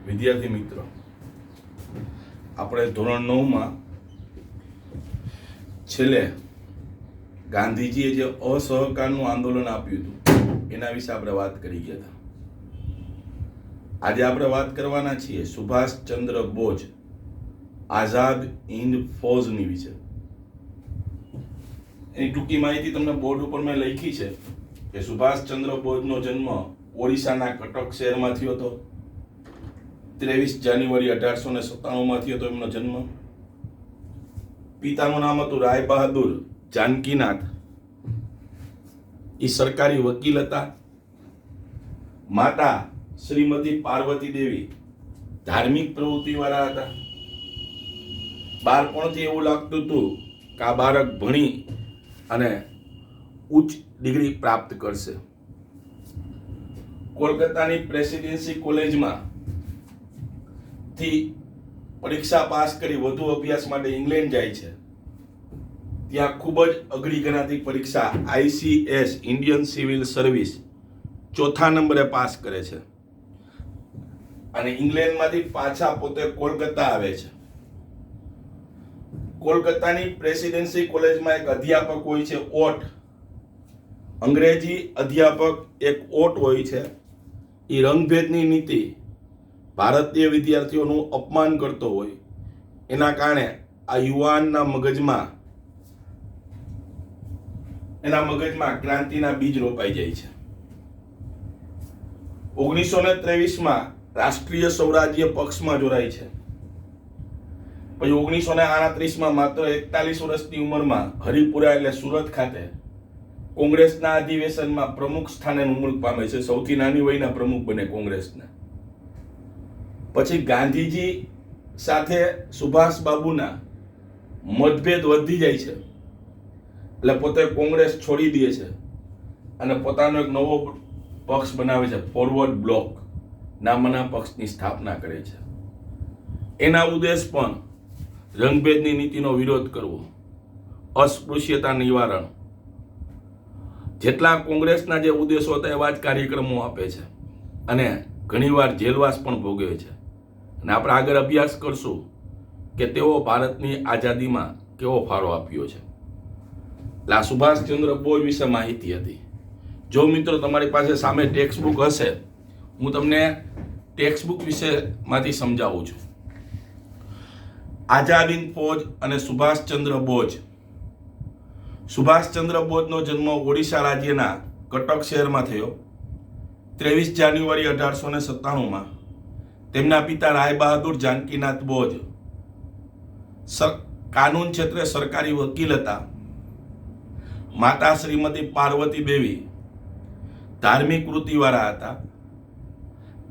વિદ્યાર્થી મિત્રો, આપણે ધોરણ 9માં છેલ્લે ગાંધીજીએ જે અસહકારનું આંદોલન આપ્યું હતું એના વિશે આપણે વાત કરી ગયા હતા. આજે આપણે વાત કરવાના છીએ સુભાષચંદ્ર બોઝ આઝાદ હિન્દ ફૌજની વિશે. એની ટૂંકી માહિતી તમને બોર્ડ ઉપર મેં લખી છે કે સુભાષચંદ્ર બોઝનો જન્મ ઓડિશાના કટક શહેરમાં થયો હતો. 23 જાન્યુઆરી 1897 થયો હતો એમનો જન્મ. પિતાનું નામ હતું રાય બહાદુર જાનકીનાથ. એ સરકારી વકીલ હતા. માતા શ્રીમતી પાર્વતી દેવી ધાર્મિક પ્રવૃત્તિવાળા હતા. બાળપણથી એવું લાગતું હતું કે આ બાળક ભણી અને ઉચ્ચ ડિગ્રી પ્રાપ્ત કરશે. કોલકાતાની પ્રેસિડેન્સી કોલેજમાં થી પરીક્ષા પાસ કરી વધુ અભ્યાસ માટે ઇંગ્લેન્ડ જાય છે. ત્યાં ખૂબ જ અઘરી ગણાતી પરીક્ષા ICS ઇન્ડિયન સિવિલ સર્વિસ ચોથા નંબરે પાસ કરે છે અને ઇંગ્લેન્ડમાંથી પાછા પોતે કોલકાતા આવે છે. કોલકાતાની પ્રેસિડેન્સી કોલેજમાં એક અધ્યાપક હોય છે ઓટ, અંગ્રેજી અધ્યાપક એક ઓટ હોય છે. એ રંગભેદની નીતિ ભારતીય વિદ્યાર્થીઓનું અપમાન કરતો હોય એના કારણે આ યુવાનના મગજમાં ક્રાંતિના બીજ રોપાઈ જાય છે. 1923માં રાષ્ટ્રીય સ્વરાજ્ય પક્ષમાં જોડાય છે. પછી 1938માં માત્ર 41 વર્ષની ઉંમરમાં હરિપુરા એટલે સુરત ખાતે કોંગ્રેસના અધિવેશનમાં પ્રમુખ સ્થાને નિમણૂક પામે છે. સૌથી નાની વયના પ્રમુખ બને કોંગ્રેસના. પછી ગાંધીજી સાથે સુભાષ બાબુના મતભેદ વધી જાય છે એટલે પોતે કોંગ્રેસ છોડી દે છે અને પોતાનો એક નવો પક્ષ બનાવે છે, ફોરવર્ડ બ્લોક નામના પક્ષની સ્થાપના કરે છે. એના ઉદ્દેશ પણ રંગભેદની નીતિનો વિરોધ કરવો, અસ્પૃશ્યતા નિવારણ, જેટલા કોંગ્રેસના જે ઉદ્દેશો હતા એવા જ કાર્યક્રમો આપે છે અને ઘણીવાર જેલવાસ પણ ભોગવે છે. અને આપણે આગળ અભ્યાસ કરશું કે તેઓ ભારતની આઝાદીમાં કેવો ફાળો આપ્યો છે. એટલે આ સુભાષચંદ્ર બોઝ વિશે માહિતી હતી. જો મિત્રો તમારી પાસે સામે ટેક્સ્ટ બુક હશે, હું તમને ટેક્સ્ટ બુક વિશેમાંથી સમજાવું છું. આઝાદ હિન્દ ફૌજ અને સુભાષચંદ્ર બોઝ. સુભાષચંદ્ર બોઝનો જન્મ ઓડિશા રાજ્યના કટક શહેરમાં થયો 23 જાન્યુઆરી 1897માં. તેમના પિતા રાય બહાદુર જાનકીનાથ બોઝ કાનૂન ક્ષેત્રે સરકારી વકીલ હતા. માતા શ્રીમતી પાર્વતી દેવી ધાર્મિક વૃત્તિવાળા હતા.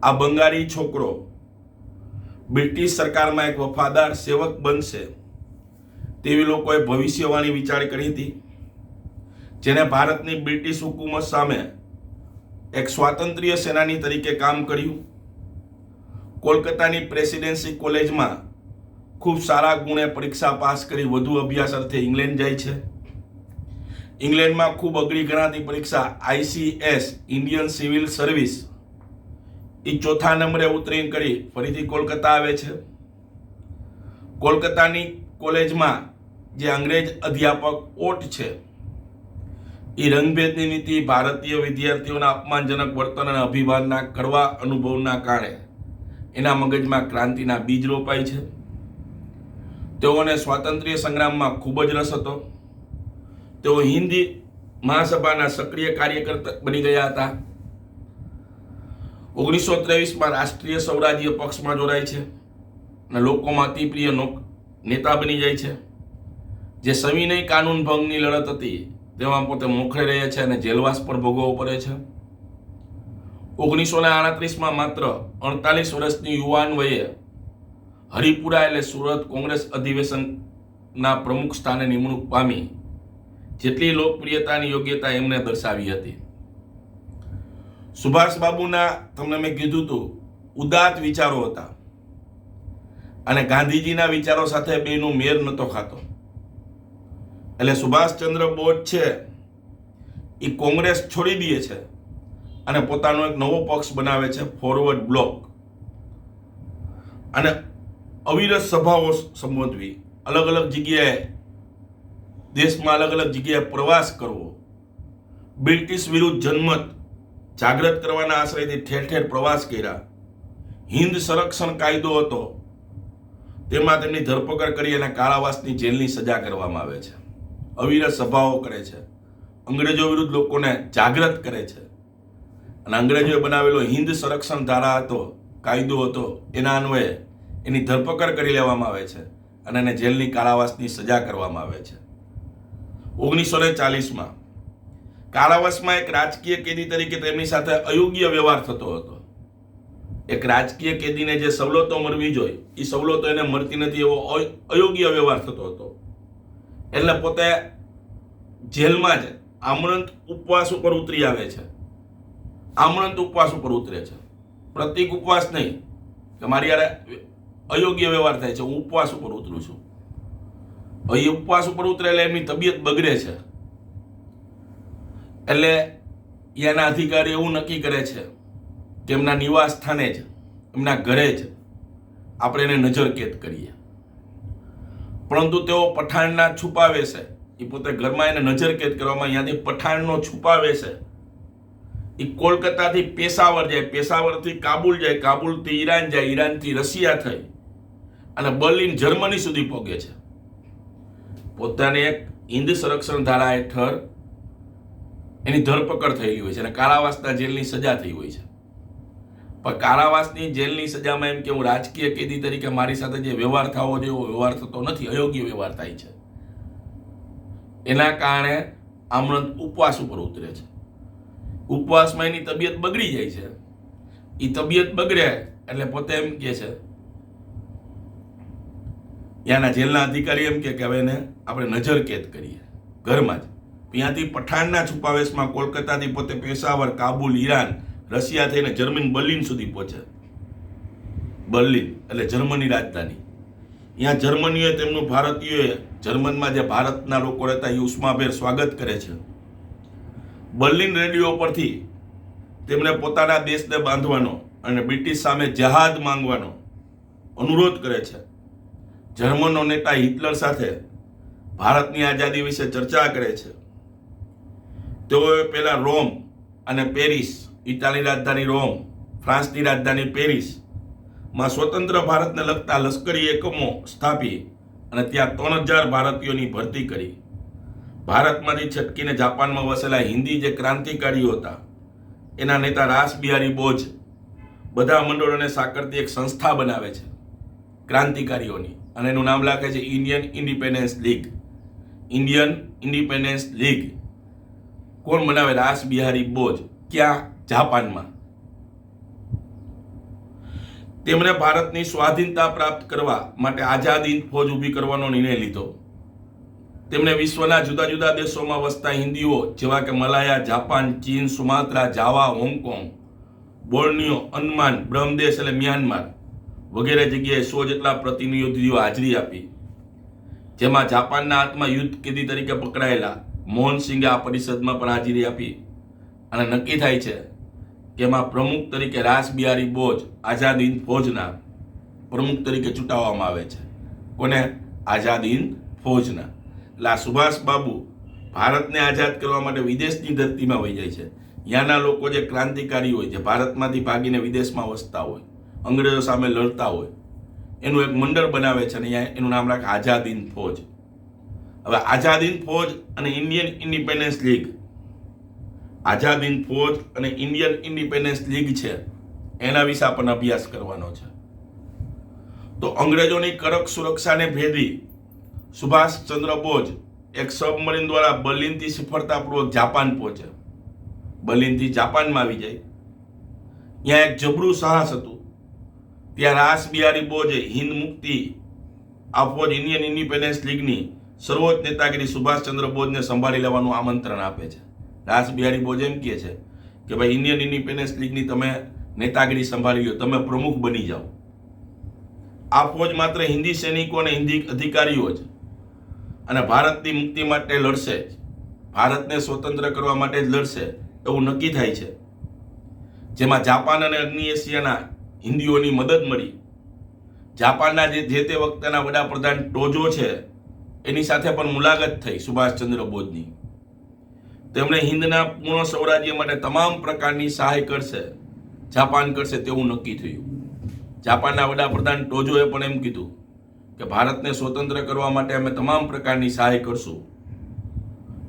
આ બંગાળી છોકરો બ્રિટિશ સરકારમાં એક વફાદાર સેવક બનશે તેવી લોકોએ ભવિષ્યવાણી વિચાર કરી હતી, જેને ભારતની બ્રિટિશ હુકુમત સામે એક સ્વાતંત્ર્ય સેનાની તરીકે કામ કર્યું. કોલકાતાની પ્રેસિડેન્સી કોલેજમાં ખૂબ સારા ગુણે પરીક્ષા પાસ કરી વધુ અભ્યાસ અર્થે ઇંગ્લેન્ડ જાય છે. ઇંગ્લેન્ડમાં ખૂબ અઘરી ગણાતી પરીક્ષા ICS ઇન્ડિયન સિવિલ સર્વિસ એ ચોથા નંબરે ઉત્તીર્ણ કરી ફરીથી કોલકાતા આવે છે. કોલકાતાની કોલેજમાં જે અંગ્રેજ અધ્યાપક ઓટ છે એ રંગભેદની નીતિ, ભારતીય વિદ્યાર્થીઓના અપમાનજનક વર્તન અને અભિમાનના કડવા અનુભવના કારણે એના મગજમાં ક્રાંતિના બીજ રોપાય છે. તેઓને સ્વાતંત્ર્ય સંગ્રામમાં ખૂબ જ રસ હતો. તેઓ હિન્દી મહાસભાના સક્રિય કાર્યકર્તા બની ગયા હતા. 1923માં રાષ્ટ્રીય સ્વરાજ્ય પક્ષમાં જોડાય છે અને લોકોમાં અતિપ્રિય નેતા બની જાય છે. જે સવિનય કાનૂન ભંગની લડત હતી તેમાં પોતે મોખરે રહે છે અને જેલવાસ પણ ભોગવવો પડે છે. 1938માં માત્ર 48 વર્ષની યુવાન વયે હરિપુરા એટલે સુરત કોંગ્રેસ અધિવેશનના પ્રમુખ સ્થાને નિમણૂક પામી. જેટલી લોકપ્રિયતાની યોગ્યતા એમને દર્શાવી હતી. સુભાષ બાબુના તમને મેં કીધું હતું ઉદાત્ત વિચારો હતા અને ગાંધીજીના વિચારો સાથે બેનો મેળ નહોતો ખાતો. એટલે સુભાષચંદ્ર બોઝ છે એ કોંગ્રેસ છોડી દે છે અને પોતાનો એક નવો પક્ષ બનાવે છે, ફોરવર્ડ બ્લોક. અને અવિરત સભાઓ સંબોધવી, અલગ અલગ જગ્યાએ દેશમાં અલગ અલગ જગ્યાએ પ્રવાસ કરવો, બ્રિટિશ વિરુદ્ધ જનમત જાગૃત કરવાના આશ્રયથી ઠેર ઠેર પ્રવાસ કર્યા. હિન્દ સંરક્ષણ કાયદો હતો, તેમાં તેમની ધરપકડ કરી અને કારાવાસની જેલની સજા કરવામાં આવે છે. અવિરત સભાઓ કરે છે, અંગ્રેજો વિરુદ્ધ લોકોને જાગૃત કરે છે. અને અંગ્રેજોએ બનાવેલો હિન્દ સંરક્ષણ ધારા હતો, કાયદો હતો, એના અન્વયે એની ધરપકડ કરી લેવામાં આવે છે અને એને જેલની કારાવાસની સજા કરવામાં આવે છે. 1940માં કારાવાસમાં એક રાજકીય કેદી તરીકે તેમની સાથે અયોગ્ય વ્યવહાર થતો હતો. એક રાજકીય કેદીને જે સવલતો મળવી જોઈએ એ સવલતો એને મળતી નથી, એવો અયોગ્ય વ્યવહાર થતો હતો. એટલે પોતે જેલમાં જ આમરંત ઉપવાસ ઉપર ઉતરી આવે છે. આમરંત ઉપવાસ ઉપર ઉતરે છે, પ્રતિક ઉપવાસ નહીં કે મારી યાર અયોગ્ય વ્યવહાર થાય છે, હું ઉપવાસ ઉપર ઉતરું છું. એ ઉપવાસ ઉપર ઉતરે એટલે એમની તબિયત બગડે છે. એટલે એના અધિકારી એવું નક્કી કરે છે કે એમના નિવાસ સ્થાને જ, એમના ઘરે જ આપણે એને નજરકેદ કરીએ. પરંતુ તેઓ પઠાણના છુપાવે છે. એ પોતે ઘરમાં એને નજરકેદ કરવામાં અહીંયાથી પઠાણનો છુપાવે છે. એ કોલકાતાથી પેશાવર જાય, પેશાવરથી કાબુલ જાય, કાબુલથી ઈરાન જાય, ઈરાનથી રશિયા થઈ અને બર્લિન જર્મની સુધી પહોંચે છે. પોતાની એક હિન્દ સંરક્ષણ ધારા હેઠળ એની ધરપકડ થયેલી હોય છે અને કારાવાસના જેલની સજા થઈ હોય છે. પણ કારાવાસની જેલની સજામાં એમ કે હું રાજકીય કેદી તરીકે મારી સાથે જે વ્યવહાર થવો જોઈએ એવો વ્યવહાર થતો નથી, અયોગ્ય વ્યવહાર થાય છે. એના કારણે આમરંત ઉપવાસ ઉપર ઉતરે છે. ઉપવાસમાં એની તબિયત બગડી જાય છે. એ તબિયત બગડે એટલે પોતે એમ કે છે, ત્યાંના જેલના અધિકારી એમ કે હવે એને આપણે નજરકેદ કરીએ ઘરમાં જ. ત્યાંથી પઠાણના છુપાવેશમાં કોલકાતાથી પોતે પેશાવર, કાબુલ, ઈરાન, રશિયા થઈને જર્મની બર્લિન સુધી પહોંચે. બર્લિન એટલે જર્મની રાજધાની. ત્યાં જર્મનીએ તેમનું ભારતીયોએ, જર્મનમાં જે ભારતના લોકો રહેતા એ ઉષ્માભેર સ્વાગત કરે છે. બર્લિન રેડિયો પરથી તેમણે પોતાના દેશને બાંધવાનો અને બ્રિટિશ સામે જહાદ માંગવાનો અનુરોધ કરે છે. જર્મનનો નેતા હિટલર સાથે ભારતની આઝાદી વિશે ચર્ચા કરે છે. તેઓએ પહેલા રોમ અને પેરિસ, ઇટાલીની રાજધાની રોમ, ફ્રાન્સની રાજધાની પેરિસમાં સ્વતંત્ર ભારતને લગતા લશ્કરી એકમો સ્થાપી અને ત્યાં 3000 ભારતીયોની ભરતી કરી. ભારતમાંથી છટકીને જાપાનમાં વસેલા હિન્દી જે ક્રાંતિકારીઓ હતા એના નેતા રાસ બિહારી બોઝ બધા મંડળોને સાંકળતી એક સંસ્થા બનાવે છે ક્રાંતિકારીઓની, અને એનું નામ રાખે છે Indian independence league. Indian independence league કોણ બનાવે? રાસ બિહારી બોઝ. ક્યાં? જાપાનમાં. તેમણે ભારતની સ્વાધીનતા પ્રાપ્ત કરવા માટે આઝાદ હિંદ ફોજ ઊભી કરવાનો નિર્ણય લીધો. તેમણે વિશ્વના જુદા જુદા દેશોમાં વસતા હિન્દીઓ જેવા કે મલાયા, જાપાન, ચીન, સુમાત્રા, જાવા, હોંગકોંગ, બોર્નિયો, અંદમાન, બ્રહ્મદેશ એટલે મ્યાનમાર વગેરે જગ્યાએ 100 જેટલા પ્રતિનિધિઓ હાજરી આપી. જેમાં જાપાનના હાથમાં યુદ્ધ કેદી તરીકે પકડાયેલા મોહનસિંઘે આ પરિષદમાં પણ હાજરી આપી. અને નક્કી થાય છે કે એમાં પ્રમુખ તરીકે રાસ બિહારી બોઝ આઝાદ હિંદ ફોજના પ્રમુખ તરીકે ચૂંટાવવામાં આવે છે. કોને? આઝાદ હિંદ ફોજના. એટલે આ સુભાષ બાબુ ભારતને આઝાદ કરવા માટે વિદેશની ધરતીમાં વહી જાય છે. ત્યાંના લોકો જે ક્રાંતિકારી હોય, જે ભારતમાંથી ભાગીને વિદેશમાં વસતા હોય, અંગ્રેજો સામે લડતા હોય, એનું એક મંડળ બનાવે છે અને એનું નામ રાખે આઝાદ હિંદ ફોજ. હવે આઝાદ હિંદ ફોજ અને Indian independence league, Azad Hind ફોજ અને ઇન્ડિયન ઇન્ડિપેન્ડન્સ લીગ છે, એના વિશે આપણને અભ્યાસ કરવાનો છે. તો અંગ્રેજોની કડક સુરક્ષાને ભેદી સુભાષચંદ્ર બોઝ એક સબમરીન દ્વારા બર્લિનથી સફળતાપૂર્વક જાપાન પહોંચે. બર્લિનથી જાપાનમાં આવી જાય. ત્યાં એક જબરું સાહસ હતું. ત્યાં રાસ બિહારી બોઝે હિન્દ મુક્તિ આ ફોજ ઇન્ડિયન ઇન્ડિપેન્ડન્સ લીગની સર્વોચ્ચ નેતાગીરી સુભાષચંદ્ર બોઝને સંભાળી લેવાનું આમંત્રણ આપે છે. રાસ બિહારી બોઝ એમ કહે છે કે ભાઈ ઇન્ડિયન ઇન્ડિપેન્ડન્સ લીગની તમે નેતાગીરી સંભાળી લો, તમે પ્રમુખ બની જાઓ. આ ફોજ માત્ર હિન્દી સૈનિકો અને હિન્દી અધિકારીઓ જ અને ભારતની મુક્તિ માટે લડશે, ભારતને સ્વતંત્ર કરવા માટે જ લડશે એવું નક્કી થાય છે. જેમાં જાપાન અને અગ્નિ એશિયાના હિન્દીઓની મદદ મળી. જાપાનના જે તે વખતના વડાપ્રધાન ટોજો છે એની સાથે પણ મુલાકાત થઈ સુભાષચંદ્ર બોઝની. તેમણે હિન્દના પૂર્ણ સ્વરાજ્ય માટે તમામ પ્રકારની સહાય કરશે, જાપાન કરશે તેવું નક્કી થયું. જાપાનના વડાપ્રધાન ટોજોએ પણ એમ કીધું કે ભારતને સ્વતંત્ર કરવા માટે અમે તમામ પ્રકારની સહાય કરશું.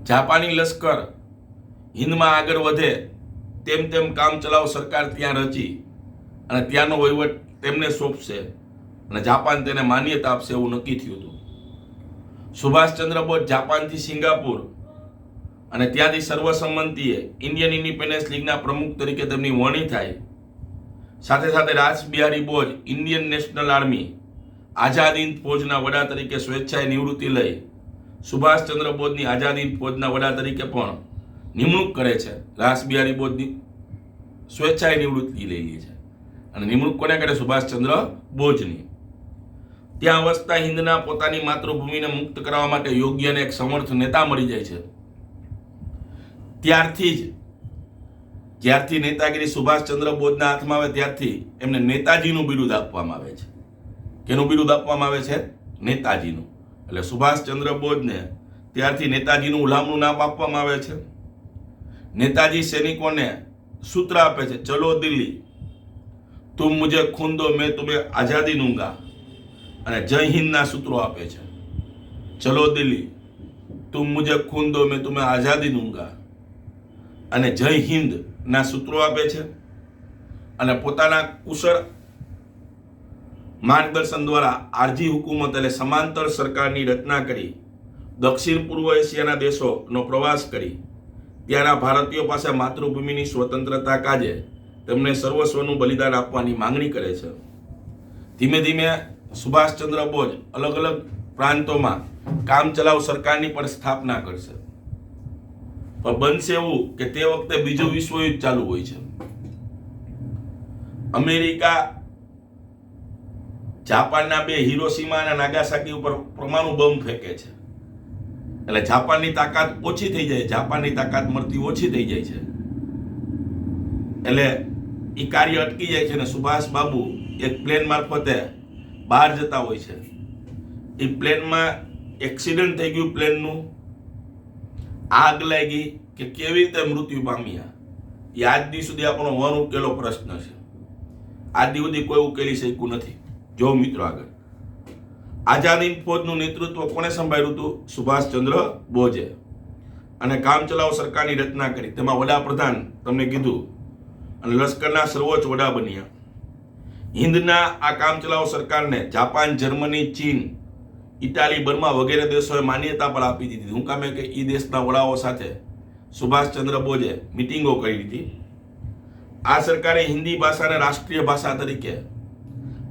જાપાની લશ્કર હિન્દમાં આગળ વધે તેમ તેમ કામ ચલાવ સરકાર ત્યાં રચી અને ત્યાંનો વહીવટ તેમને સોંપશે અને જાપાન તેને માન્યતા આપશે એવું નક્કી થયું હતું. સુભાષચંદ્ર બોઝ જાપાનથી સિંગાપુર અને ત્યાંથી સર્વસંમતિએ ઇન્ડિયન ઇન્ડિપેન્ડન્સ લીગના પ્રમુખ તરીકે તેમની વરણી થાય. સાથે સાથે Rashbehari Bose Indian national army Azad Hind ફૌજના વડા તરીકે સ્વેચ્છાએ નિવૃત્તિ લઈ સુભાષચંદ્ર બોઝની આઝાદ હિંદ ફૌજના વડા તરીકે પણ નિમણૂક કરે છે. રાસબિહારી બોઝની સ્વેચ્છાએ નિવૃત્તિ લઈ લે છે અને નિમણૂક કોને કરે? સુભાષચંદ્ર બોઝની. ત્યાં વસતા હિન્દના પોતાની માતૃભૂમિને મુક્ત કરવા માટે યોગ્ય અને એક સમર્થ નેતા મળી જાય છે. જ્યારથી નેતાગીરી સુભાષચંદ્ર બોઝના હાથમાં આવે ત્યારથી એમને નેતાજીનું બિરુદ આપવામાં આવે છે. કેનું બિરુદ આપવામાં આવે છે? નેતાજીનું. એટલે સુભાષચંદ્ર બોઝને ત્યારથી નેતાજીનું ઉલામનું નામ આપવામાં આવે છે. નેતાજી સૈનિકોને સૂત્ર આપે છે, ચલો દિલ્હી, તુમ મુझे ખૂન દો મેં તુમ્हें આઝાદી દૂંગા, અને જય હિન્દના સૂત્રો આપે છે. ચલો દિલ્હી, તુમ મુझे ખૂન દો મેં તુમ્हें આઝાદી દૂંગા, અને જય હિન્દ ના સૂત્રો આપે છે. અને પોતાના કુશળ માર્ગદર્શન દ્વારા આરજી હુકુમત એટલે સમાંતર સરકારની રચના કરી દક્ષિણ પૂર્વ એશિયાના દેશોનો પ્રવાસ કરી ત્યાંના ભારતીયો પાસે માતૃભૂમિની સ્વતંત્રતા કાજે તેમને સર્વસ્વનું બલિદાન આપવાની માંગણી કરે છે. ધીમે ધીમે સુભાષચંદ્ર બોઝ અલગ અલગ પ્રાંતોમાં કામચલાઉ સરકારની પણ સ્થાપના કરશે. પણ બનશે એવું કે તે વખતે બીજું વિશ્વયુદ્ધ ચાલુ હોય છે. અમેરિકા જાપાનના બે હિરોશીમા અને નાગાસાકી ઉપર પરમાણુ બોમ્બ ફેંકે છે. એટલે જાપાનની તાકાત ઓછી થઈ જાય, જાપાનની તાકાત મળતી ઓછી થઈ જાય છે. એટલે એ કાર્ય અટકી જાય છે અને સુભાષ બાબુ એક પ્લેન મારફતે બહાર જતા હોય છે. એ પ્લેનમાં એક્સિડન્ટ થઈ ગયું, પ્લેનનું આગ લાગી કે કેવી રીતે મૃત્યુ પામ્યા એ આજ દી સુધી આપણો વન ઉકેલો પ્રશ્ન છે. આજ દી સુધી કોઈ ઉકેલી શક્યું નથી. જો મિત્રો આગળ આઝાદ હિંદ ફૌજનું નેતૃત્વ કોને સંભાળ્યું હતું? સુભાષચંદ્ર બોઝે. અને કામચલાઉ સરકારની રચના કરી. તેમાં વડાપ્રધાન તમને કીધું અને લશ્કરના સર્વોચ્ચ વડા બન્યા. હિન્દના આ કામચલાઉ સરકારને જાપાન, જર્મની, ચીન, ઇટાલી, બર્મા વગેરે દેશોએ માન્યતા પણ આપી દીધી. હું કામે કે એ દેશના વડાઓ સાથે સુભાષચંદ્ર બોઝે મિટિંગો કરી હતી. આ સરકારે હિન્દી ભાષાને રાષ્ટ્રીય ભાષા તરીકે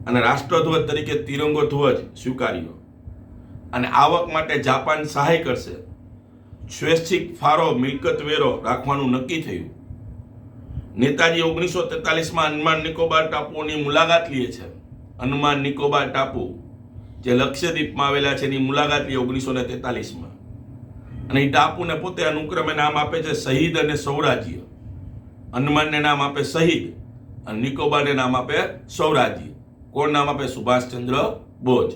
અને રાષ્ટ્રધ્વજ તરીકે તિરંગો ધ્વજ સ્વીકાર્યો. અને આવક માટે જાપાન સહાય કરશે. સ્વૈચ્છિક ફાળો મિલકત વેરો રાખવાનું નક્કી થયું. નેતાજી 1943માં અંદમાન નિકોબાર ટાપુઓની મુલાકાત લે છે. અંદમાન નિકોબાર ટાપુ જે લક્ષદ્વીપમાં આવેલા છે એની મુલાકાત લે 1943માં. અને એ ટાપુને પોતે અનુક્રમે નામ આપે છે શહીદ અને સૌરાજ્ય. અંદમાનને નામ આપે શહીદ અને નિકોબારને નામ આપે સૌરાજ્ય. કોણ નામ આપે? સુભાષચંદ્ર બોઝ.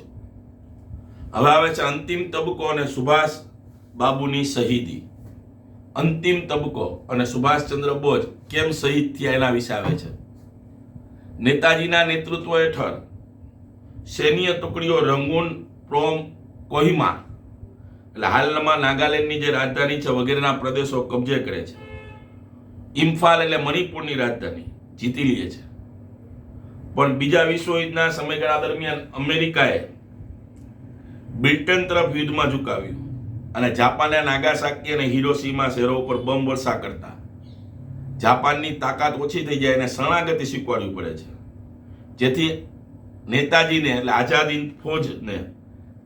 હવે આવે છે અંતિમ તબક્કો અને સુભાષ બાબુની શહીદી. અંતિમ તબક્કો અને સુભાષચંદ્ર બોઝ કેમ શહીદ થયા એના વિશે આવે છે. નેતાજીના નેતૃત્વ હેઠળ સૈન્ય ટુકડીઓ રંગૂન, પ્રોમ, કોહિમા એટલે હાલમાં નાગાલેન્ડની જે રાજધાની છે વગેરેના પ્રદેશો કબજે કરે છે. ઇમ્ફાલ એટલે મણિપુરની રાજધાની જીતી લે છે. પણ બીજા વિશ્વયુદ્ધના સમયગાળા દરમિયાન અમેરિકાએ બ્રિટન તરફ યુદ્ધમાં ઝુકાવ્યું અને જાપાને નાગાસાકી અને હિરોશીમા શહેરો ઉપર બોમ્બ વર્ષા કરતા જાપાનની તાકાત ઓછી થઈ જાય અને શરણાગતિ સ્વીકારવી પડે છે. જેથી નેતાજીને એટલે આઝાદ હિંદ ફૌજને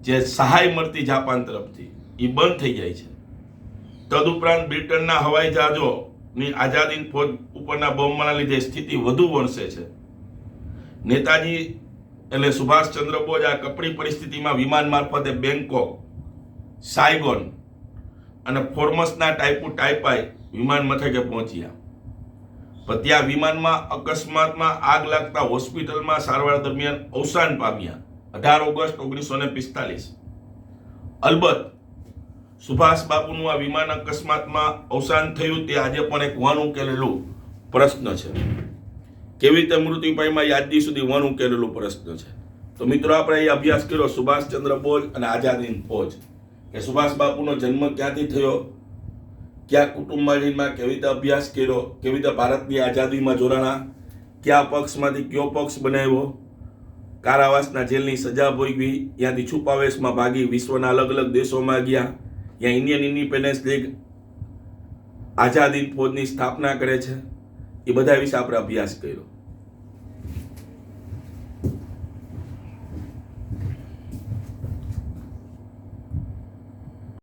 જે સહાય મળતી જાપાન તરફથી એ બંધ થઈ જાય છે. તદુપરાંત બ્રિટનના હવાઈ જહાજોની આઝાદ હિંદ ફૌજ ઉપરના બોમ્બના લીધે સ્થિતિ વધુ વણસે છે. નેતાજી એટલે સુભાષચંદ્ર બોઝ આ કપરી પરિસ્થિતિમાં વિમાન મારફતે બેંકોક, સાયગોન અને ફોર્મસના ટાઈપાઈ વિમાન મથકે પહોંચ્યા. પણ ત્યાં વિમાનમાં અકસ્માતમાં આગ લાગતા હોસ્પિટલમાં સારવાર દરમિયાન અવસાન પામ્યા. 18 ઓગસ્ટ 1945. અલબત્ત સુભાષ બાબુનું આ વિમાન અકસ્માતમાં અવસાન થયું તે આજે પણ એક વન ઉકેલેલું પ્રશ્ન છે. કેવી રીતે મૃત્યુ પામ્યા યાદી સુધી વન ઉકેલેલું પ્રશ્ન છે. તો મિત્રો આપણે અહીં અભ્યાસ કર્યો સુભાષચંદ્ર બોઝ અને આઝાદીન ફોજ, કે સુભાષ બાપુનો જન્મ ક્યાંથી થયો, ક્યાં કુટુંબમાં જઈને કેવી રીતે અભ્યાસ કર્યો, કેવી રીતે ભારતની આઝાદીમાં જોડાણા, કયા પક્ષમાંથી કયો પક્ષ બનાવ્યો, કારાવાસના જેલની સજા ભોગવી, ત્યાંથી છુપાવેશમાં ભાગી વિશ્વના અલગ અલગ દેશોમાં ગયા, ત્યાં ઇન્ડિયન ઇન્ડિપેન્ડન્સ લીગ આઝાદીન ફોજની સ્થાપના કરે છે. એ બધા વિશે આપણે અભ્યાસ કર્યો.